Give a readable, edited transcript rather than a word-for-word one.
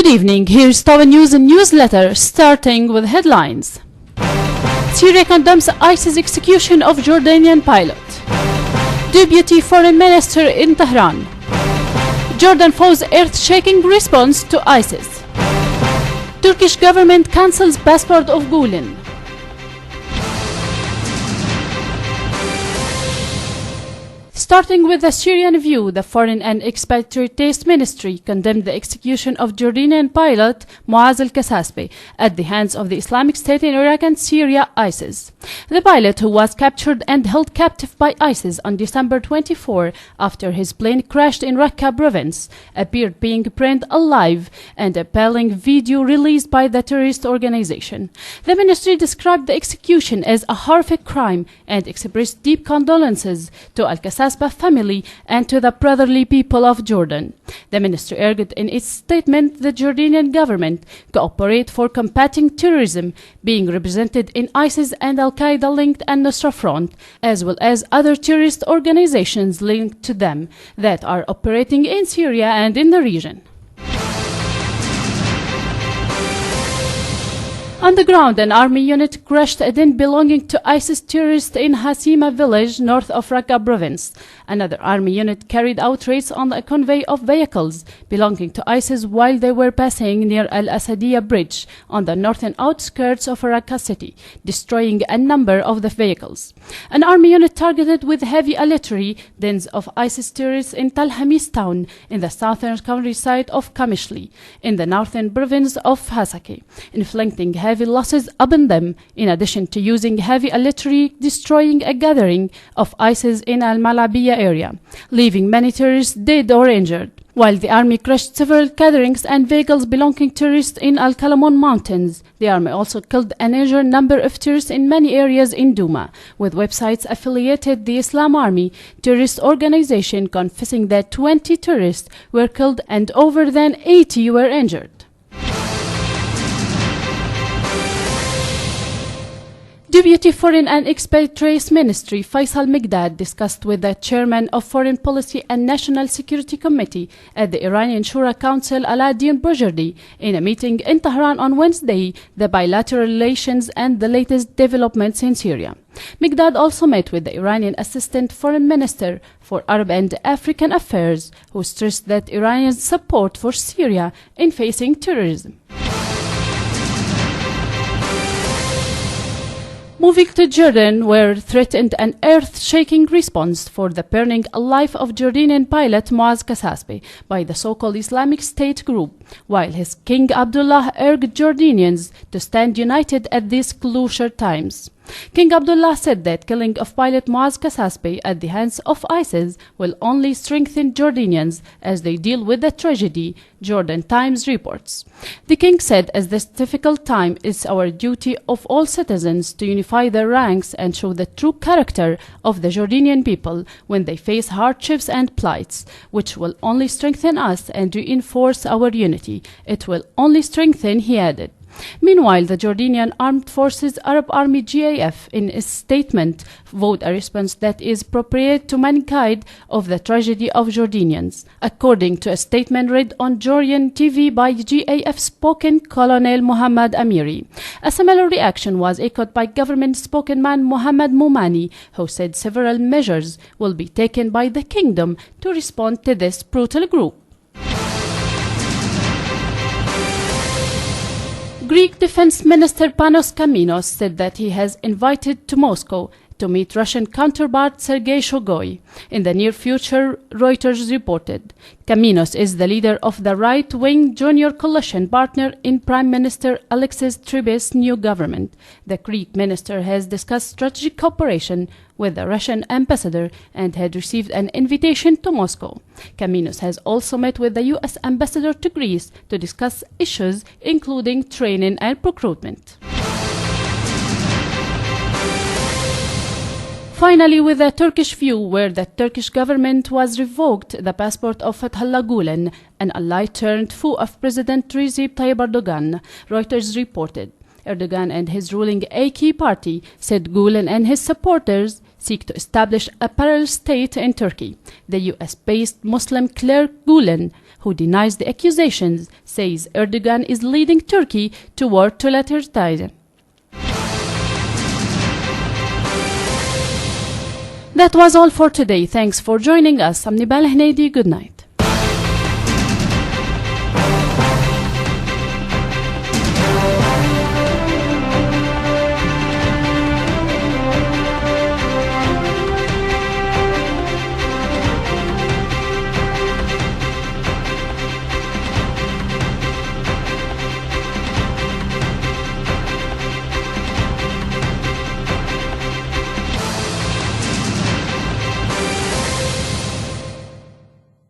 Good evening, here's Tava News and Newsletter, starting with headlines. Syria condemns ISIS execution of Jordanian pilot. Deputy Foreign Minister in Tehran. Jordan foes earth-shaking response to ISIS. Turkish government cancels passport of Gulen. Starting with the Syrian view, the Foreign and Expatriates Ministry condemned the execution of Jordanian pilot Muaz al-Kasasbi at the hands of the Islamic State in Iraq and Syria, ISIS. The pilot, who was captured and held captive by ISIS on December 24 after his plane crashed in Raqqa province, appeared being burned alive, and a appalling video released by the terrorist organization. The ministry described the execution as a horrific crime and expressed deep condolences to al-Kasasbi family and to the brotherly people of Jordan. The ministry urged in its statement the Jordanian government cooperate for combating terrorism being represented in ISIS and Al-Qaeda-linked Nusra Front, as well as other terrorist organizations linked to them that are operating in Syria and in the region. On the ground, an army unit crushed a den belonging to ISIS terrorists in Hasima village north of Raqqa province. Another army unit carried out raids on a convoy of vehicles belonging to ISIS while they were passing near Al-Asadiyah bridge on the northern outskirts of Raqqa city, destroying a number of the vehicles. An army unit targeted with heavy artillery dens of ISIS terrorists in Tal Hamis town in the southern countryside of Kamishli in the northern province of Hasaki, inflicting heavy losses upon them, in addition to using heavy artillery destroying a gathering of ISIS in Al-Malabiyah area, leaving many terrorists dead or injured. While the army crushed several gatherings and vehicles belonging to terrorists in Al-Kalamon mountains, the army also killed and injured a number of terrorists in many areas in Douma, with websites affiliated the Islam Army terrorist organization confessing that 20 terrorists were killed and over than 80 were injured. Deputy Foreign and Expatriates Ministry Faisal Migdad discussed with the chairman of Foreign Policy and National Security Committee at the Iranian Shura Council Aladdin Bojardi in a meeting in Tehran on Wednesday the bilateral relations and the latest developments in Syria. Migdad also met with the Iranian Assistant Foreign Minister for Arab and African Affairs, who stressed that Iranian support for Syria in facing terrorism. Moving to Jordan, where threatened an earth-shaking response for the burning alive of Jordanian pilot Muaz Kasasbi by the so-called Islamic State group, while his King Abdullah urged Jordanians to stand united at these crucial times. King Abdullah said that killing of pilot Muaz Kasasbi at the hands of ISIS will only strengthen Jordanians as they deal with the tragedy, Jordan Times reports. The king said, as this difficult time, it's our duty of all citizens to unify their ranks and show the true character of the Jordanian people when they face hardships and plights, which will only strengthen us and reinforce our unity. It will only strengthen, he added. Meanwhile, the Jordanian Armed Forces Arab Army GAF in its statement vowed a response that is appropriate to mankind of the tragedy of Jordanians, according to a statement read on Jordan TV by GAF spokesman Colonel Muhammad Amiri. A similar reaction was echoed by government spokesman Mohammed Moumani, who said several measures will be taken by the kingdom to respond to this brutal group. Greek Defense Minister Panos Kaminos said that he has invited to Moscow to meet Russian counterpart Sergei Shoigu in the near future, Reuters reported. Kaminos is the leader of the right-wing junior coalition partner in Prime Minister Alexis Tsipras' new government. The Greek minister has discussed strategic cooperation with the Russian ambassador and had received an invitation to Moscow. Kaminos has also met with the U.S. ambassador to Greece to discuss issues including training and recruitment. Finally, with the Turkish view, where the Turkish government was revoked the passport of Fethullah Gulen, an ally turned foe of President Recep Tayyip Erdogan, Reuters reported. Erdogan and his ruling AK party said Gulen and his supporters seek to establish a parallel state in Turkey. The US-based Muslim Claire Gulen, who denies the accusations, says Erdogan is leading Turkey toward totalitarianism. That was all for today. Thanks for joining us. I'm Nibal Hneidi. Good night.